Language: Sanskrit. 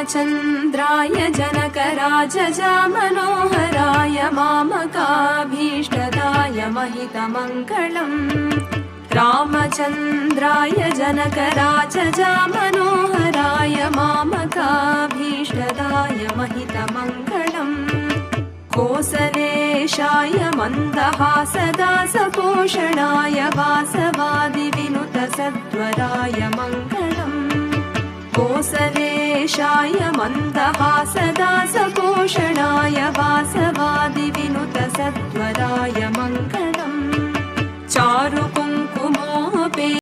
रामचन्द्राय जनकराजजामनोहराय मामकाभीष्टदाय महितमङ्गलम् रामचन्द्राय जनकराजजामनोहराय मामकाभीष्टदाय महितमङ्गलम् कोसलेशाय मन्दहासदासपोषणाय वासवादिविनुतसद्वराय मङ्गलम् कोसलेशाय मन्दहासदासपोषणाय वासवादिविनुतसद्वराय मङ्गलम् चारुकुङ्कुमोऽपि